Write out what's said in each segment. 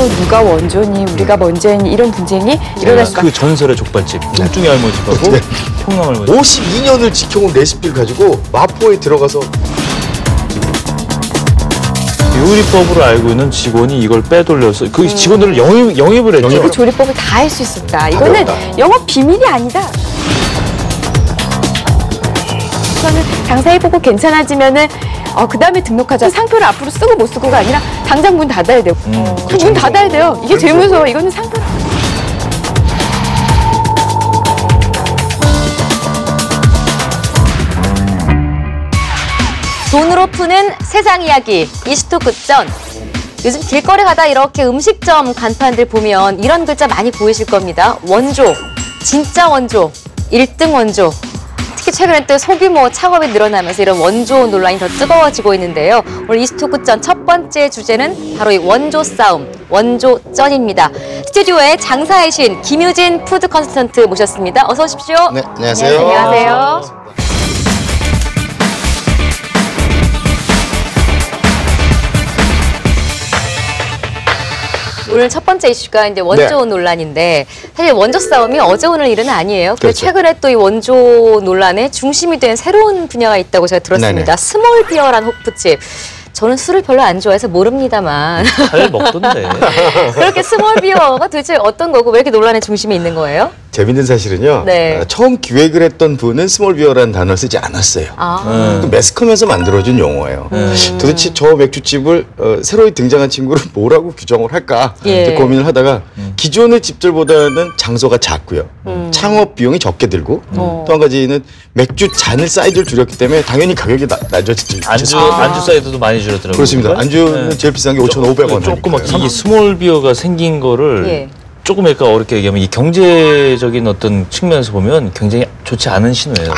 서로 누가 원조니 우리가 먼저니 이런 분쟁이 일어날 수밖에. 그 전설의 족발집 뚱뚱이 할머니집하고 평남 할머니. 52년을 지켜온 레시피를 가지고 마포에 들어가서 요리법으로 알고 있는 직원이 이걸 빼돌려서 그 직원들을 영입을 했죠. 그 조리법을 다 할 수 있었다. 이거는 영업 비밀이 아니다. 저는 장사해보고 괜찮아지면은 그 다음에 등록하자. 상표를 앞으로 쓰고 못 쓰고가 아니라 당장 문 닫아야 돼요. 문 닫아야 돼요. 이게 제일 무서워. 이거는 상표. 돈으로 푸는 세상 이야기 이슈토크전. 요즘 길거리 가다 이렇게 음식점 간판들 보면 이런 글자 많이 보이실 겁니다. 원조, 진짜 원조, 1등 원조. 특히 최근에 또 소규모 창업이 늘어나면서 이런 원조 논란이 더 뜨거워지고 있는데요. 오늘 이슈토크전 첫 번째 주제는 바로 이 원조 싸움, 원조전입니다. 스튜디오에 장사의 신 김유진 푸드 컨설턴트 모셨습니다. 어서 오십시오. 네, 안녕하세요. 안녕하세요. 오늘 첫 번째 이슈가 이제 원조 논란인데 사실 원조 싸움이 어제 오늘 일은 아니에요. 그렇죠. 최근에 또 이 원조 논란의 중심이 된 새로운 분야가 있다고 제가 들었습니다. 네네. 스몰비어란 호프집. 저는 술을 별로 안 좋아해서 모릅니다만. 잘 먹던데. 그렇게 스몰비어가 도대체 어떤 거고 왜 이렇게 논란의 중심에 있는 거예요? 재밌는 사실은요. 네. 처음 기획을 했던 분은 스몰비어라는 단어를 쓰지 않았어요. 매스컴에서 만들어진 용어예요. 도대체 저 맥주집을 새로 등장한 친구를 뭐라고 규정을 할까 이제 고민을 하다가 기존의 집들보다는 장소가 작고요. 창업 비용이 적게 들고 또 한 가지는 맥주 잔을 사이즈를 줄였기 때문에 당연히 가격이 낮아지죠. 안주 사이즈도 많이 줄었더라고요. 그렇습니다. 안주는 제일 비싼 게 5,500원. 조그맣게 이 스몰비어가 생긴 거를 조금 약간 어렵게 얘기하면 이 경제적인 어떤 측면에서 보면 굉장히 좋지 않은 신호예요.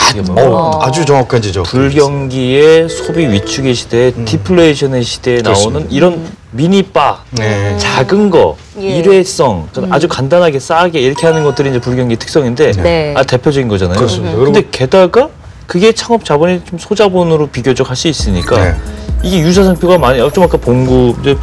아주 정확한 지적. 불경기의 소비 위축의 시대에 디플레이션의 시대에 나오는 이런 미니바, 작은 거, 일회성, 아주 간단하게 싸게 이렇게 하는 것들이 이제 불경기 특성인데 대표적인 거잖아요. 그렇습니다. 근데 게다가 그게 창업 자본이 좀 소자본으로 비교적 할 수 있으니까 이게 유사상표가 많이 좀 아까 봉구 이제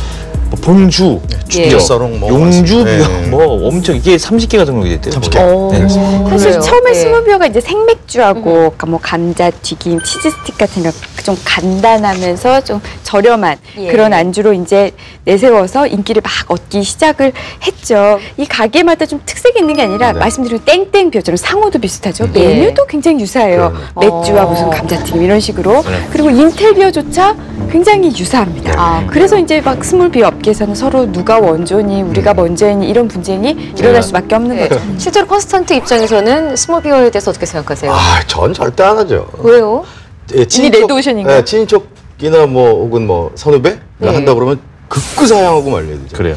봉주, 주비어사롱, 용주, 뭐 엄청 이게 30개가 등록이 됐대요. 30개. 사실 처음에 스몰비어가 이제 생맥주하고 그러니까 뭐 감자 튀김, 치즈 스틱 같은 거 좀 간단하면서 좀 저렴한 그런 안주로 이제 내세워서 인기를 막 얻기 시작을 했죠. 이 가게마다 좀 특색이 있는 게 아니라 말씀드린 땡땡비어처럼 상호도 비슷하죠. 메뉴도 굉장히 유사해요. 맥주와 무슨 감자튀김 이런 식으로. 그리고 인텔비어조차 굉장히 유사합니다. 그래서 이제 막 스몰비어 업계에서는 서로 누가 원조니 우리가 먼저니 이런 분쟁이 일어날 수밖에 없는 거죠. 실제로 컨설턴트 입장에서는 스몰비어에 대해서 어떻게 생각하세요? 전 절대 안 하죠. 왜요? 이미 레드오션인가요? 친인척이나 뭐 혹은 뭐 선후배가 한다 그러면 극구사양하고 말려야 되죠. 그래요.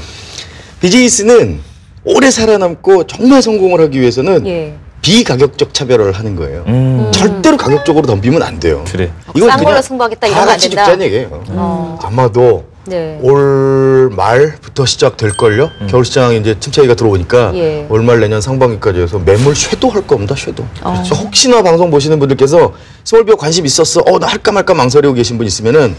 비즈니스는 오래 살아남고 정말 성공을 하기 위해서는 비가격적 차별화를 하는 거예요. 절대로 가격적으로 덤비면 안 돼요. 그래. 이건 싼 걸로 승부하겠다 이러면 안 된다. 죽자는 얘기예요. 아마도 올 말부터 시작될걸요? 겨울시장에 이제 침체기가 들어오니까 올 말 내년 상반기까지 해서 매물 쇄도할 겁니다, 쇄도. 그래서 혹시나 방송 보시는 분들께서 스몰비어 관심 있었어, 나 할까 말까 망설이고 계신 분 있으면은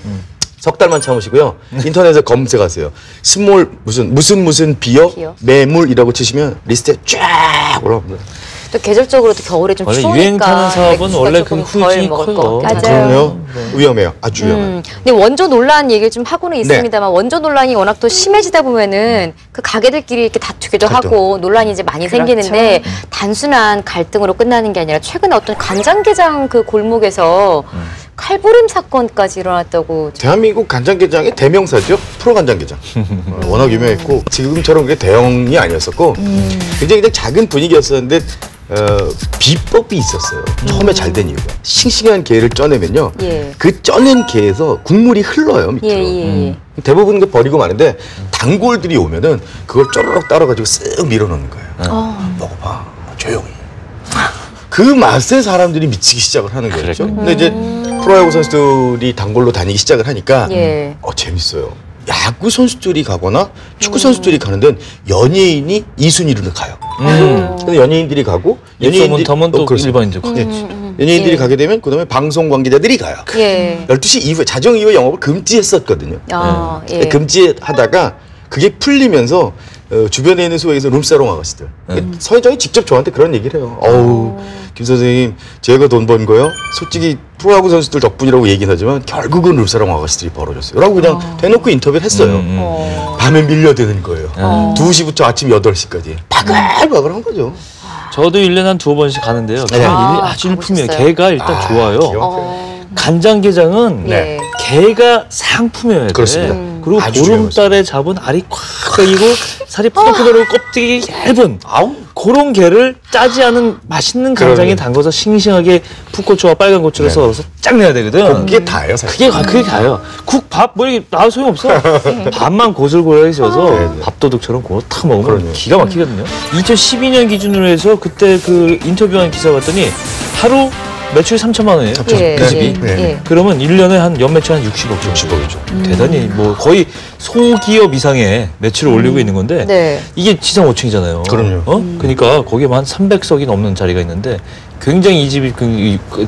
석 달만 참으시고요. 인터넷에 검색하세요. 스몰 무슨 비어 매물이라고 치시면 리스트에 쫙 올라옵니다. 또 계절적으로도 겨울에 좀 원래 추우니까 유행 타는 사업은 원래 그 후유증이 커요. 그럼요. 위험해요. 아주 위험해요. 근데 원조 논란 얘기를 좀 하고는 있습니다만 원조 논란이 워낙 또 심해지다 보면은 그 가게들끼리 이렇게 다투기도 하고 논란이 이제 많이 생기는데 단순한 갈등으로 끝나는 게 아니라 최근에 어떤 간장게장 그 골목에서 칼부림 사건까지 일어났다고. 대한민국 간장게장의 대명사죠. 프로 간장게장. 워낙 유명했고 지금처럼 그게 대형이 아니었었고 굉장히 그냥 작은 분위기였었는데 비법이 있었어요. 처음에 잘 된 이유가 싱싱한 게를 쪄내면요. 그 쪄낸 게에서 국물이 흘러요 밑으로. 대부분 그 버리고 마는데 단골들이 오면은 그걸 쪼르륵 따라가지고 쓱 밀어넣는 거예요. 먹어봐. 조용히. 그 맛에 사람들이 미치기 시작을 하는 거죠. 근데 이제 프로야구 선수들이 단골로 다니기 시작을 하니까 재밌어요. 야구 선수들이 가거나 축구 선수들이 가는 데는 연예인이 2순위로 가요. 근데 연예인들이 가고 연예인들이 더면 또 일반인들 연예인들이 가게 되면 그다음에 방송 관계자들이 가요. 12시 이후에 자정 이후에 영업을 금지했었거든요. 금지하다가 그게 풀리면서 주변에 있는 소위에서 룸사롱 아가씨들 서 회장이 직접 저한테 그런 얘기를 해요. 어우 김 선생님 제가 돈 번 거요 솔직히 프로야구 선수들 덕분이라고 얘기는 하지만 결국은 룸사롱 아가씨들이 벌어졌어요 라고 그냥 대놓고 인터뷰를 했어요. 밤에 밀려드는 거예요. 2시부터 아침 8시까지 바글바글한 거죠. 저도 1년에 한 2번씩 가는데요. 네. 아주 일품이에요. 가보셨어요? 게가 일단 좋아요. 간장게장은 네. 게가 상품이어야 돼. 그렇습니다. 그리고 아주 보름달에 잡은 알이 꽉 배이고 살이 푸들푸들하고 껍데기 얇은 그런 게를 짜지 않은 맛있는 간장에 그러네. 담궈서 싱싱하게 풋고추와 빨간 고추를 네. 썰어서 쫙 내야 되거든. 그게 다예요 사실. 그게 가요. 국, 밥, 뭐 이게 나와 소용없어. 밥만 고슬고슬하게 지어서 네, 네. 밥도둑처럼 그거 탁 먹으면 그럼요. 기가 막히거든요. 2012년 기준으로 해서 그때 그 인터뷰한 기사 봤더니 하루 매출 3천만 원이에요. 예, 그 집이. 네. 예. 그러면 1년에 한 연매출 한 60억 정도. 60억이죠. 대단히 뭐 거의 소기업 이상의 매출을 올리고 있는 건데 네. 이게 지상 5층이잖아요. 그럼요. 그러니까 거기에 한 300석이 넘는 자리가 있는데 굉장히 이 집이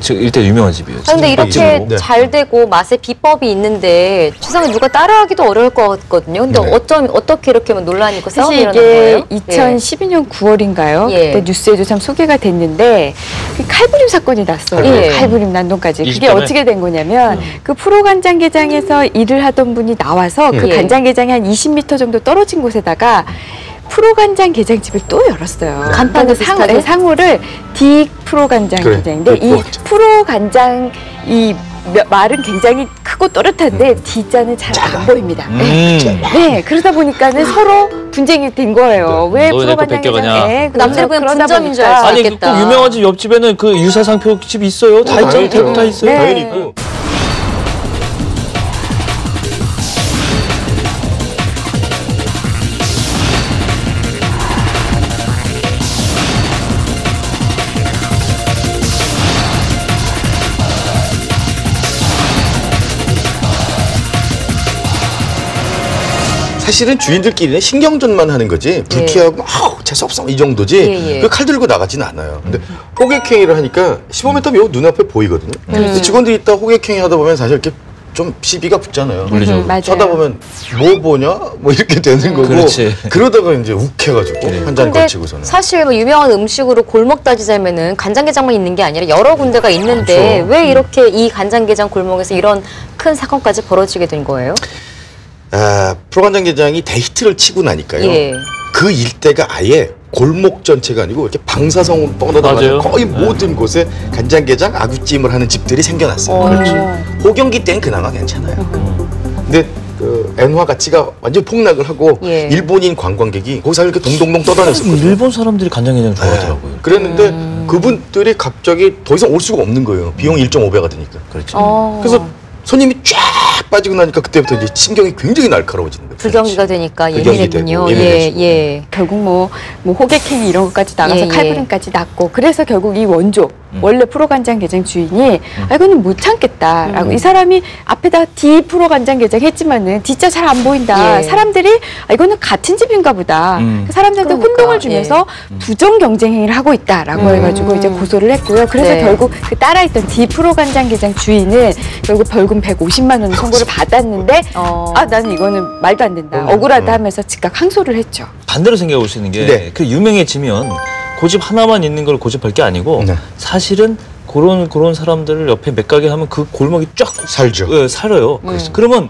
일대 유명한 집이에요. 그런데 이렇게 집으로. 네. 잘 되고 맛의 비법이 있는데 세상에 누가 따라하기도 어려울 것 같거든요. 근데 네. 어떻게 이렇게 뭐 논란이 있고 싸움이 사실 일어난 거예요? 이게 2012년 9월인가요? 예. 그때 뉴스에도 참 소개가 됐는데 그 칼부림 사건이 났어요. 예. 칼부림 난동까지. 이 그게 시점에? 어떻게 된 거냐면 그 프로 간장게장에서 일을 하던 분이 나와서 그 예. 간장게장이 한 20m 정도 떨어진 곳에다가 프로 간장 게장집을 또 열었어요. 간판도 비슷하게? 상호를 디 프로 간장 그래, 게장인데 그 이 프로 간장. 프로 간장 이 말은 굉장히 크고 또렷한데 D자는 잘 안 보입니다. 네, 그러다 보니까는 서로 분쟁이 된 거예요. 왜 너왜 프로 내 거 간장 뺏겨가냐. 게장? 네, 남들 그냥 그러다 분점인 줄 보니까 알수 아니 있겠다. 꼭 유명한 집 옆집에는 그 유사상표 집 있어요. 다 있잖아요. 당연히 대부분 다 있죠. 있어요. 네. 당연히 있고. 사실은 주인들끼리는 신경전만 하는 거지 불쾌하고 아우 재수없어 이 정도지 예, 예. 그 칼 들고 나가지는 않아요. 근데 호객행위를 하니까 15m 요 눈앞에 보이거든요. 근데 직원들이 있다 호객행위 하다 보면 사실 이렇게 좀 시비가 붙잖아요. 물리적으로. 맞아요. 쳐다보면 뭐 보냐 뭐 이렇게 되는 거고 그렇지. 그러다가 이제 욱해가지고 한 잔 근데 걸치고서는 사실 뭐 유명한 음식으로 골목 따지자면은 간장게장만 있는 게 아니라 여러 군데가 있는데 그렇죠. 왜 이렇게 이 간장게장 골목에서 이런 큰 사건까지 벌어지게 된 거예요? 프로간장게장이 대히트를 치고 나니까요. 예. 그 일대가 아예 골목 전체가 아니고 이렇게 방사성으로 뻗어나가는 맞아요. 거의 모든 곳에 간장게장 아구찜을 하는 집들이 생겨났어요. 그렇죠. 호경기 때는 그나마 괜찮아요. 근데 그 엔화 가치가 완전 폭락을 하고 예. 일본인 관광객이 거기서 이렇게 동동동 떠다녔었거든요. 일본 사람들이 간장게장 좋아하더라고요. 네. 그랬는데 그분들이 갑자기 더 이상 올 수가 없는 거예요. 비용이 1.5배가 드니까. 그렇죠. 그래서 손님이 쫙 빠지고 나니까 그때부터 이제 신경이 굉장히 날카로워지는 거예요. 불경기가 되니까 불경기 예민했군요. 되고 예, 예민해지고. 예. 결국 뭐 호객행위 이런 것까지 나가서 예, 예. 칼부림까지 났고 그래서 결국 이 원조 원래 프로 간장 게장 주인이 아 이거는 못 참겠다라고 이 사람이 앞에다 D 프로 간장 게장 했지만은 D자 잘 안 보인다. 예. 사람들이 아 이거는 같은 집인가 보다. 사람들한테 그러니까, 혼동을 주면서 부정 경쟁 행위를 하고 있다라고 해가지고 이제 고소를 했고요. 그래서 네. 결국 그 따라있던 D 프로 간장 게장 주인은 결국 벌금 150만 원 선고를 받았는데 아 나는 이거는 말도 안 된다. 억울하다 하면서 즉각 항소를 했죠. 반대로 생각해 볼 수 있는 게 네. 그 유명해지면 고집 하나만 있는 걸 고집할 게 아니고 네. 사실은 그런 사람들을 옆에 몇 가게 하면 그 골목이 쫙 살죠. 예, 살아요. 그러면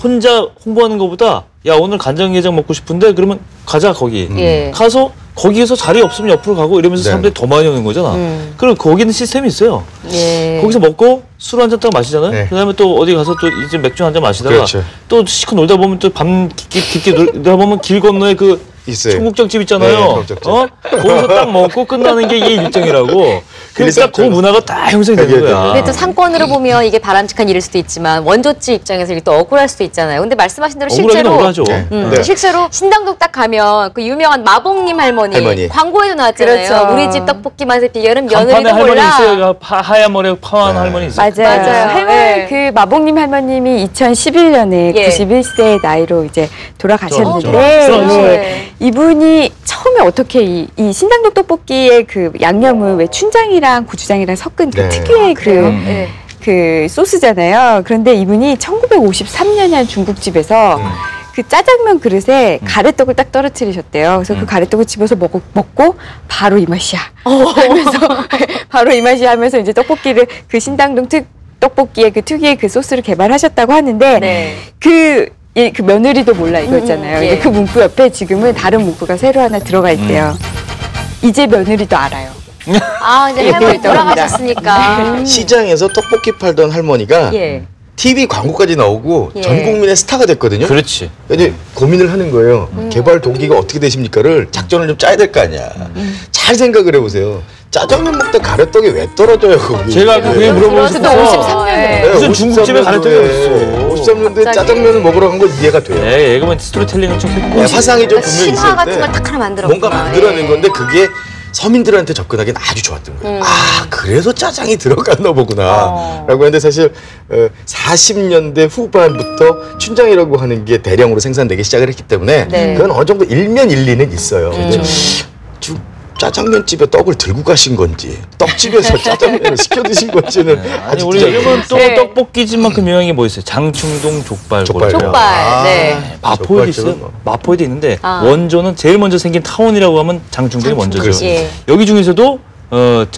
혼자 홍보하는 것보다 야 오늘 간장게장 먹고 싶은데 그러면 가자 거기 예. 가서 거기에서 자리 없으면 옆으로 가고 이러면서 네. 사람들이 더 많이 오는 거잖아. 그럼 거기는 시스템이 있어요. 예. 거기서 먹고 술 한 잔 딱 마시잖아요. 네. 그다음에 또 어디 가서 또 이제 맥주 한 잔 마시다가 그렇죠. 또 시커 놀다 보면 또 밤 깊게 놀다 보면 길 건너에 그 있어요. 청국장집 네, 있잖아요. 청국장집. 거기서 딱 먹고 끝나는 게 이게 일정이라고. 그래서 딱 그 문화가 딱 형성이 되는 그게 거야. 근데 또 상권으로 보면 이게 바람직한 일일 수도 있지만 원조집 입장에서 이게 또 억울할 수도 있잖아요. 근데 말씀하신 대로 억울하긴 실제로 억울하죠. 네. 실제로 신당동 딱 가면 그 유명한 마봉님 할머니. 광고에도 나왔잖아요. 그렇죠. 우리 집 떡볶이 맛의 비결은 간판에 며느리도 할머니 몰라. 있어요. 하얀 머리 파란 할머니 있어요. 맞아요. 맞아요. 할머니 네. 그 마봉님 할머님이 2011년에 예. 91세 나이로 이제 돌아가셨는데 네. 이분이 처음에 어떻게 이 신당동 떡볶이의 그 양념을 왜 춘장이랑 고추장이랑 섞은 그 네. 특유의 네. 그 소스잖아요. 그런데 이분이 1953년에 한 중국집에서 그 그 짜장면 그릇에 가래떡을 딱 떨어뜨리셨대요. 그래서 그 가래떡을 집어서 먹고 바로 이 맛이야 하면서 바로 이 맛이야 하면서 이제 떡볶이를 그 신당동 떡볶이의 그 특유의 그 소스를 개발하셨다고 하는데 네. 그 며느리도 몰라 이거 있잖아요. 예. 그 문구 옆에 지금은 다른 문구가 새로 하나 들어가 있대요. 이제 며느리도 알아요. 아, 이제 예, 할머니 보이더랍니다. 돌아가셨으니까. 시장에서 떡볶이 팔던 할머니가 예. TV 광고까지 나오고 예. 전 국민의 스타가 됐거든요. 그렇지. 이제 고민을 하는 거예요. 개발 동기가 어떻게 되십니까를 작전을 좀 짜야 될 거 아니야. 잘 생각을 해보세요. 짜장면 먹다 가래떡이 왜 떨어져요? 거기. 제가 아까 그게 물어보고 그래도 싶어서 53년에. 무슨 중국집에 가래떡이 어딨어. 53년도에 갑자기. 짜장면을 먹으러 간 건 이해가 돼요. 네, 얘가 뭐 스토리텔링을 좀 했고. 네, 화상이 좀 분명히 신화 같은 걸 있었는데 딱 하나 만들었구나. 뭔가 만들어낸 건데 그게 서민들한테 접근하기는 아주 좋았던 거예요. 아, 그래서 짜장이 들어갔나 보구나. 라고 했는데 사실 40년대 후반부터 춘장이라고 하는 게 대량으로 생산되기 시작을 했기 때문에 네. 그건 어느 정도 일면 일리는 있어요. 근데 짜장면집에 떡을 들고 가신 건지 떡집에서 짜장면을 시켜 드신 건지는 아니 아직 우리 잘 일본 또 네. 떡볶이집만큼 유명한 게 뭐 있어요? 장충동 족발. 족발요. 족발, 네. 마포에도 있어요. 족발집은 뭐. 마포에도 있는데 아. 원조는 제일 먼저 생긴 타운이라고 하면 장충동이 먼저죠. 그렇습니다. 예. 여기 중에서도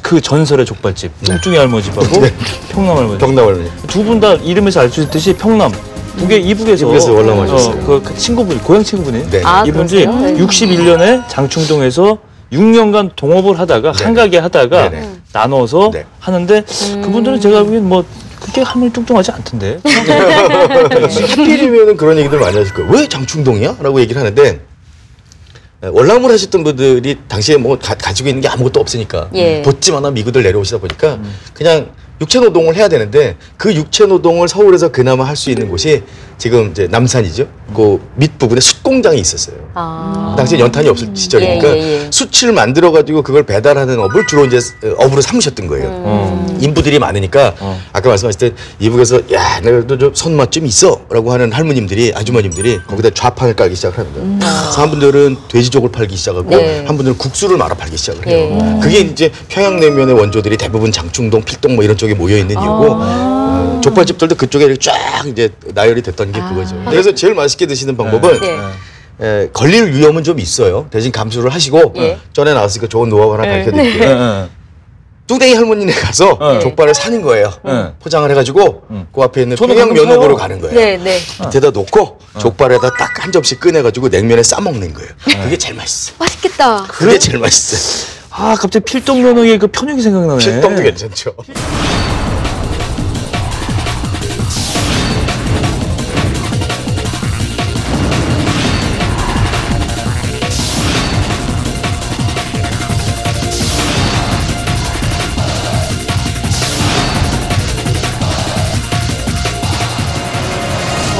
그 전설의 족발집 뚱뚱이 할머니집하고 네. 평남 할머니 병나발면 두 분 다 이름에서 알 수 있듯이 평남 이북에서 월남하셨어요. 그 친구분 고향 친구분이 네. 아, 이분들이 그러세요? 61년에 장충동에서 6년간 동업을 하다가 네네. 한 가게 하다가 네네. 나눠서 네. 하는데 그분들은 제가 보기엔 뭐 그렇게 한물 뚱뚱하지 않던데. 하필이면은 그런 얘기들 많이 하실 거예요. 왜 장충동이야? 라고 얘기를 하는데 월남을 하셨던 분들이 당시에 뭐 가지고 있는 게 아무것도 없으니까 예. 보찜 하나 미구들 내려오시다 보니까 그냥 육체 노동을 해야 되는데 그 육체 노동을 서울에서 그나마 할 수 있는 곳이 지금 이제 남산이죠. 그 밑부분에 숯공장이 있었어요. 아. 그 당시에 연탄이 없을 시절이니까 예, 예, 예. 숯을 만들어 가지고 그걸 배달하는 업을 주로 이제 업으로 삼으셨던 거예요. 인부들이 많으니까 아까 말씀하실 때 이북에서 야 내가 좀 손맛 좀 있어라고 하는 할머님들이 아주머님들이 거기다 좌판을 깔기 시작을 하는 거예요. 그래서 한 분들은 돼지족을 팔기 시작하고 네. 한 분들은 국수를 말아 팔기 시작을 해요. 예. 그게 이제 평양냉면의 원조들이 대부분 장충동, 필동 뭐 이런 쪽에 모여 있는 이유고 족발집들도 그쪽에 이렇게 쫙 이제 나열이 됐던 게 그거죠. 그래서 제일 맛있게 드시는 방법은 네. 걸릴 위험은 좀 있어요. 대신 감수를 하시고 예. 전에 나왔으니까 좋은 노하우 하나 가르쳐드릴게요. 예. 뚱땡이 할머니네 가서 족발을 사는 거예요. 포장을 해가지고 그 앞에 있는 저도 평양 가끔 면허보로 사요. 가는 거예요. 네, 네. 밑에다 놓고 족발에다 딱 한 접시 꺼내가지고 냉면에 싸먹는 거예요. 그게 제일 맛있어. 맛있겠다. 그게 제일 맛있어요. 아 갑자기 필동면허의 그 편육이 생각나네. 필동도 괜찮죠.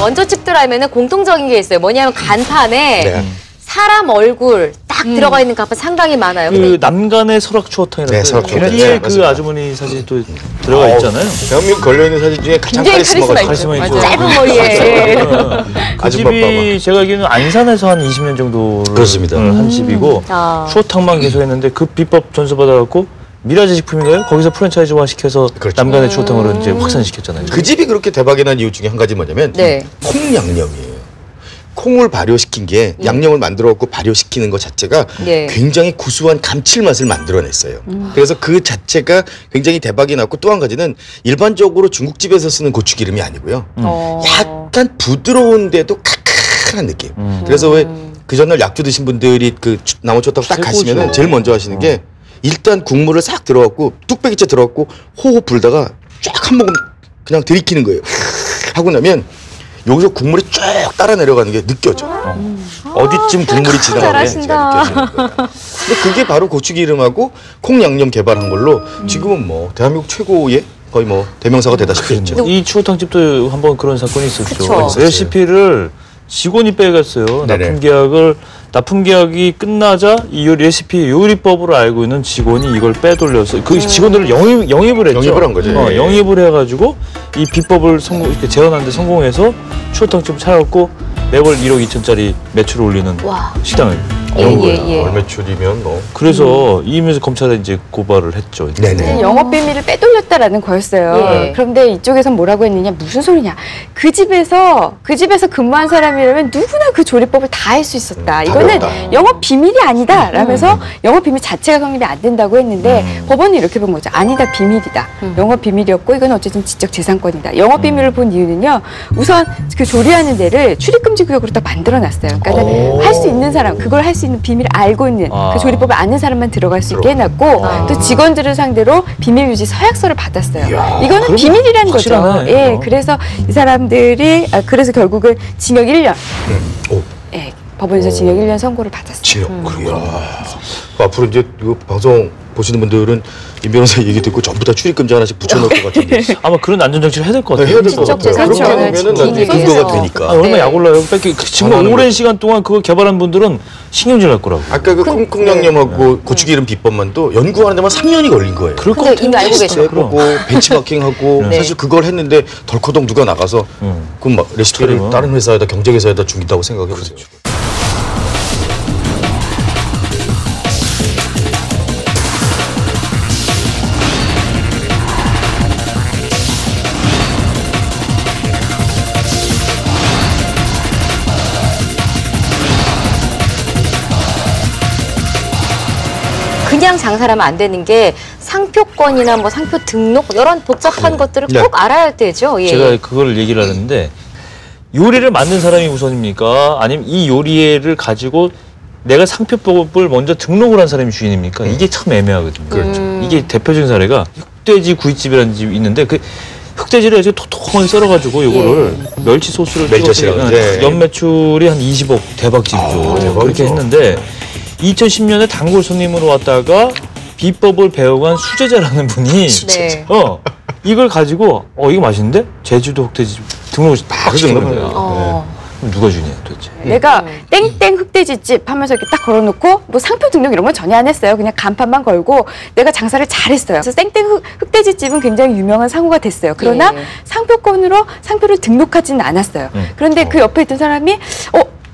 원조집들 하면은 공통적인 게 있어요. 뭐냐면 간판에 네. 사람 얼굴 딱 들어가 있는 간판 상당히 많아요. 그 근데 남간의 설악 추어탕이라고. 네, 설악 추어탕. 거기에 네, 그 맞습니다. 아주머니 사진이 또 들어가 있잖아요. 대한민국 걸려있는 사진 중에 가장 굉장히 카리스마가 카리스마 있죠. 있죠. 카리스마 맞아요. 있죠. 짧은 머리에. 그 아줌마 집이 제가 알기로는 안산에서 한 20년 정도를 그렇습니다. 한 집이고 아. 추어탕만 계속 했는데 그 비법 전수 받아갖고 미라제 식품인가요? 거기서 프랜차이즈화 시켜서 그렇죠. 남간의 추어탕으로 이제 확산시켰잖아요. 그 집이 그렇게 대박이 난 이유 중에 한 가지 뭐냐면 네. 콩 양념이에요. 콩을 발효시킨 게 양념을 만들어갖고 발효시키는 것 자체가 네. 굉장히 구수한 감칠맛을 만들어냈어요. 그래서 그 자체가 굉장히 대박이 났고 또 한 가지는 일반적으로 중국집에서 쓰는 고추기름이 아니고요. 약간 부드러운데도 칼칼한 느낌. 그래서 왜 그 전날 약주 드신 분들이 그 나무 쳤다고 딱 최고죠. 가시면은 제일 먼저 하시는 게 일단 국물을 싹 들어갖고 뚝배기째 들어갖고 호호 불다가 쫙 한 모금 그냥 들이키는 거예요. 하고 나면 여기서 국물이 쫙 따라 내려가는 게 느껴져. 어디쯤 국물이 지나가는지 잘하신다. 느껴지는 거예요. 근데 그게 바로 고추기름하고 콩 양념 개발한 걸로 지금은 뭐 대한민국 최고의 거의 뭐 대명사가 되다시피 했죠. 이 추어탕집도 한번 그런 사건이 있었죠. 그쵸. 레시피를 직원이 빼갔어요. 네네. 납품 계약이 끝나자 이 레시피 요리법으로 알고 있는 직원이 이걸 빼돌려서 그 직원들을 영입을 했죠. 영입을 한 거죠. 예. 영입을 해가지고 이 비법을 이렇게 재현하는데 성공해서 추어탕집 차렸고 매월 1억 2천짜리 매출을 올리는 와. 식당을. 나온 예, 거야. 예. 월 매출이면 뭐. 그래서 이임에서 검찰에 이제 고발을 했죠. 네네. 영업 비밀을 빼돌렸다라는 거였어요. 예. 그런데 이쪽에선 뭐라고 했느냐, 무슨 소리냐. 그 집에서 근무한 사람이라면 누구나 그 조리법을 다 할 수 있었다. 이거는 배웠다. 영업 비밀이 아니다. 라면서 영업 비밀 자체가 성립이 안 된다고 했는데 법원은 이렇게 본 거죠. 아니다, 비밀이다. 영업 비밀이었고 이건 어쨌든 지적 재산권이다. 영업 비밀을 본 이유는요. 우선 그 조리하는 데를 출입금지 구역으로 딱 만들어놨어요. 그러니까 할 수 있는 사람, 그걸 할 수 있는 비밀을 알고 있는 그 조리법을 아는 사람만 들어갈 수 있게 해놨고 또 직원들을 상대로 비밀 유지 서약서를 받았어요. 이거는 그럼 비밀이라는 거죠. 확실하네, 예, 이거. 그래서 이 사람들이 그래서 결국은 징역 1년. 오. 예, 법원에서 징역 1년 선고를 받았어요. 진영. 그래요. 앞으로 이제 이거 방송 보시는 분들은 임 변호사 얘기 듣고 전부 다 출입금지 하나씩 붙여놓을 것 같은데. 아마 그런 안전장치를 해야 될 것 같아요. 해야 될 것 지적 같아요. 재산권을 그렇게 하면은 지키기 근거가 위해서. 되니까. 아, 얼마나 네. 약 올라요. 정말 전하는 오랜 거지. 시간 동안 그거 개발한 분들은 신경질 날 거라고. 아까 그 콩양념하고 고추기름 비법만도 연구하는 데만 3년이 걸린 거예요. 그럴 것 근데 같아요. 이미 알고 진짜. 계셔. 그럼. 해보고 벤치마킹하고 네. 사실 그걸 했는데 덜커덩 누가 나가서 그럼 막 레시피를 그러면. 다른 회사에다 경쟁회사에다 준다고 생각해 보세요. 그냥 장사하면 안 되는 게 상표권이나 뭐 상표 등록 이런 복잡한 것들을 네. 꼭 알아야 되죠. 예. 제가 그걸 얘기를 하는데 요리를 만든 사람이 우선입니까? 아니면 이 요리를 가지고 내가 상표법을 먼저 등록을 한 사람이 주인입니까? 이게 참 애매하거든요. 그렇죠. 이게 대표적인 사례가 흑돼지 구이집이라는 집이 있는데 그 흑돼지를 아주 톡톡하게 썰어가지고 이거를 멸치 소스를 멜젓이라고 찍어서 그러죠. 네. 연매출이 한 20억 대박집이죠. 대박이죠. 그렇게 했는데 2010년에 단골 손님으로 왔다가 비법을 배워간 수제자라는 분이 네. 이걸 가지고 이거 맛있는데? 제주도 흑돼지 등록을 딱 시키는 등록을 거야. 해요. 어. 그럼 누가 주냐 도대체. 내가 땡땡 흑돼지집 하면서 이렇게 딱 걸어놓고 뭐 상표 등록 이런 건 전혀 안 했어요. 그냥 간판만 걸고 내가 장사를 잘했어요. 그래서 땡땡 흑돼지집은 굉장히 유명한 상호가 됐어요. 그러나 예. 상표권으로 상표를 등록하지는 않았어요. 그런데 그 옆에 있던 사람이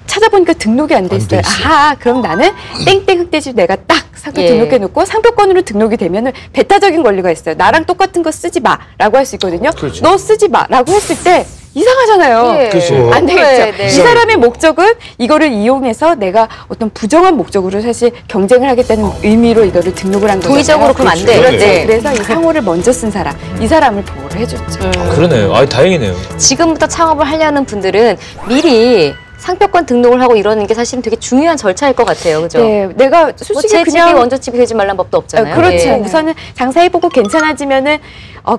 찾아보니까 등록이 안 돼 안 돼 있어요. 있어요. 아하, 그럼 나는 땡땡 흑돼지 내가 딱 상표 예. 등록해놓고 상표권으로 등록이 되면은 배타적인 권리가 있어요. 나랑 똑같은 거 쓰지 마라고 할 수 있거든요. 그렇죠. 너 쓰지 마라고 했을 때 이상하잖아요. 예. 그렇죠. 안 되겠죠. 네, 네. 이 사람의 목적은 이거를 이용해서 내가 어떤 부정한 목적으로 사실 경쟁을 하겠다는 의미로 이거를 등록을 한 거잖아요. 도의적으로 그러면 안 돼. 그렇죠. 네. 그래서 이 상호를 먼저 쓴 사람, 이 사람을 보호를 해줬죠. 그러네요. 다행이네요. 지금부터 창업을 하려는 분들은 미리 상표권 등록을 하고 이러는 게 사실은 되게 중요한 절차일 것 같아요. 그죠? 네, 내가 뭐 솔직히 제 집이 그냥 원조집이 되지 말란 법도 없잖아요. 그렇죠. 예. 우선은 장사해보고 괜찮아지면은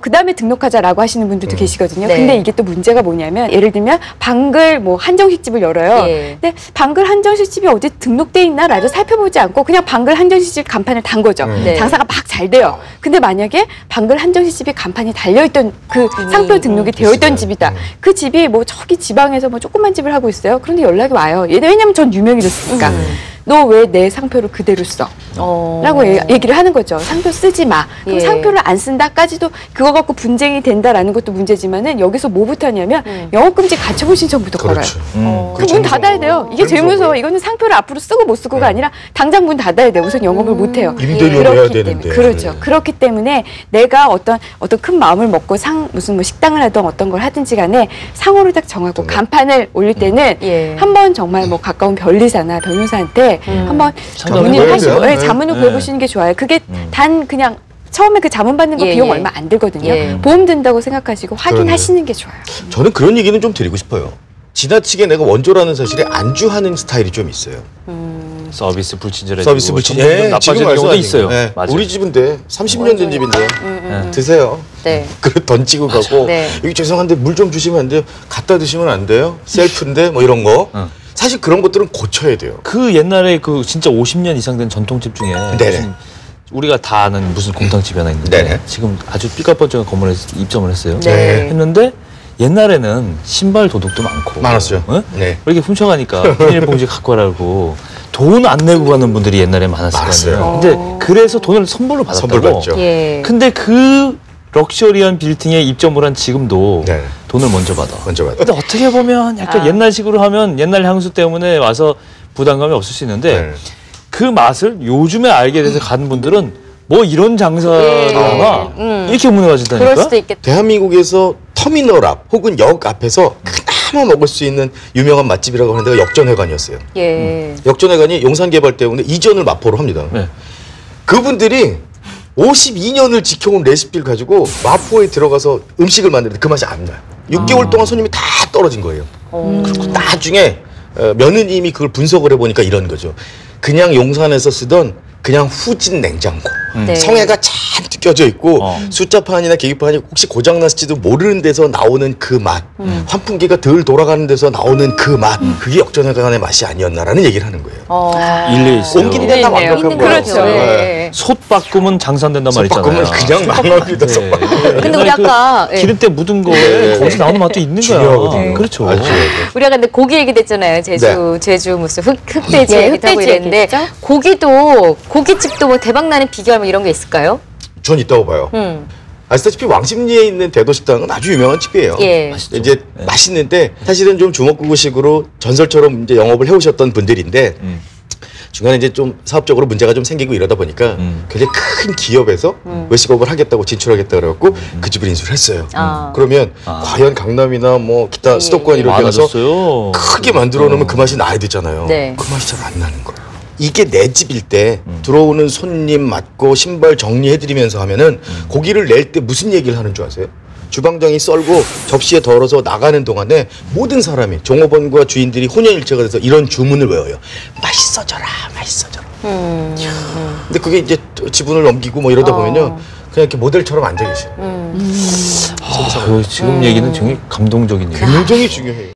그 다음에 등록하자라고 하시는 분들도 계시거든요. 네. 근데 이게 또 문제가 뭐냐면 예를 들면 방글 뭐 한정식집을 열어요. 예. 근데 방글 한정식집이 어디 등록돼 있나라도 살펴보지 않고 그냥 방글 한정식집 간판을 단 거죠. 네. 장사가 막 잘 돼요. 근데 만약에 방글 한정식집이 간판이 달려있던 그 상표 등록이 되어있던 집이다. 그 집이 뭐 저기 지방에서 뭐 조그만 집을 하고 있어요. 그런데 연락이 와요. 왜냐면 전 유명해졌으니까. 너 왜 내 상표를 그대로 써? 라고 얘기를 하는 거죠. 상표 쓰지 마. 그럼 예. 상표를 안 쓴다까지도 그거 갖고 분쟁이 된다라는 것도 문제지만은 여기서 뭐부터 하냐면 영업금지 가처분 신청부터 걸어요. 그렇죠. 그럼 그렇죠. 문 닫아야 돼요. 이게 제일 무서워. 이거는 상표를 앞으로 쓰고 못 쓰고가 아니라 당장 문 닫아야 돼요. 우선 영업을 못 해요. 임대료를 해야 되는데. 그렇죠. 그렇기 때문에 내가 어떤 큰 마음을 먹고 무슨 뭐 식당을 하든 어떤 걸 하든지 간에 상호를 딱 정하고 간판을 올릴 때는 예. 한번 정말 뭐 가까운 변리사나 변호사한테 한번 상담을 문의를 해야 하시고 돼요. 네. 자문을 구해보시는 게 좋아요. 그게 단 그냥 처음에 그 자문 받는 거 예, 비용 예. 얼마 안 들거든요. 예. 보험 든다고 생각하시고 확인하시는 게 좋아요. 저는 그런 얘기는 좀 드리고 싶어요. 지나치게 내가 원조라는 사실에 안주하는 스타일이 좀 있어요. 서비스 불친절해. 서비스 불친. 나빠지는 경우도 말씀하신 있어요. 거. 네. 맞아요. 우리 집인데 30년 된 집인데 드세요. 네. 그래 던지고 가고 네. 여기 죄송한데 물 좀 주시면 안 돼요? 갖다 드시면 안 돼요? 셀프인데 뭐 이런 거. 사실 그런 것들은 고쳐야 돼요. 그 옛날에 그 진짜 50년 이상 된 전통집 중에 네네. 무슨 우리가 다 아는 무슨 공탕집이 하나 있는데 네네. 지금 아주 삐까뻔쩍한 건물에 입점을 했어요. 네. 했는데 옛날에는 신발 도둑도 많고 많았어요. 어? 네. 이렇게 훔쳐가니까 비닐봉지 갖고 가라고 돈 안 내고 가는 분들이 옛날에 많았을 거 많았어요. 아니에요. 근데 그래서 돈을 선물로 받았다고. 선물 받죠. 예. 근데 그 럭셔리한 빌딩에 입점을 한 지금도 네. 돈을 먼저 받아. 먼저 받아. 근데 어떻게 보면 약간 옛날식으로 하면 옛날 향수 때문에 와서 부담감이 없을 수 있는데 네. 그 맛을 요즘에 알게 돼서 가는 분들은 뭐 이런 장사나 이렇게 무너진다니까. 그럴 수도 있겠다. 대한민국에서 터미널 앞 혹은 역 앞에서 그나마 먹을 수 있는 유명한 맛집이라고 하는 데가 역전회관이었어요. 예. 역전회관이 용산개발 때문에 이전을 마포로 합니다. 네. 그분들이 52년을 지켜온 레시피를 가지고 마포에 들어가서 음식을 만드는데 그 맛이 안 나요. 6개월 동안 손님이 다 떨어진 거예요. 그리고 나중에 며느님이 그걸 분석을 해보니까 이런 거죠. 그냥 용산에서 쓰던 그냥 후진 냉장고. 네. 성에가 잔뜩 껴져 있고 숫자판이나 계기판이 혹시 고장났을지도 모르는 데서 나오는 그 맛. 환풍기가 덜 돌아가는 데서 나오는 그 맛. 그게 역전회관의 맛이 아니었나라는 얘기를 하는 거예요. 일리 있어요. 옮기는 데다 있네요. 완벽한 있는 거예요. 거죠. 네. 예. 솥 바꾸면 장산된단 말 있잖아요. 바꾸면 그냥 망합니다. 솥 바꾸면. 근데 우리 아까 예. 기름때 묻은 거에 네. 거기서 나오는 맛도 있는 거야. 중요하거든요. 그렇죠. 아주 중요하죠. 우리가 근데 고기 얘기됐잖아요. 제주 무슨 흑돼지 예, 얘기도 하고 흑돼지 이랬는데 얘기했죠? 고깃집도 뭐 대박 나는 비결 뭐 이런 게 있을까요? 전 있다고 봐요. 아시다시피 왕십리에 있는 대도식당은 아주 유명한 집이에요. 예. 이제 맛있는데 사실은 좀 주먹구구식으로 전설처럼 이제 영업을 해오셨던 분들인데 중간에 이제 좀 사업적으로 문제가 좀 생기고 이러다 보니까 굉장히 큰 기업에서 외식업을 하겠다고 진출하겠다 그래갖고 그 집을 인수를 했어요. 그러면 과연 강남이나 뭐 기타 수도권 이렇게 가서 많아졌어요. 크게 만들어 놓으면 그 맛이 나야 되잖아요. 네. 그 맛이 잘 안 나는 거예요. 이게 내 집일 때 들어오는 손님 맞고 신발 정리해드리면서 하면은 고기를 낼 때 무슨 얘기를 하는 줄 아세요? 주방장이 썰고 접시에 덜어서 나가는 동안에 모든 사람이 종업원과 주인들이 혼연일체가 돼서 이런 주문을 외워요. 맛있어져라, 맛있어져라. 근데 그게 이제 지분을 넘기고 뭐 이러다 보면요. 그냥 이렇게 모델처럼 앉아 계셔요. 지금 얘기는 굉장히 감동적인 얘기. 굉장히 중요해요.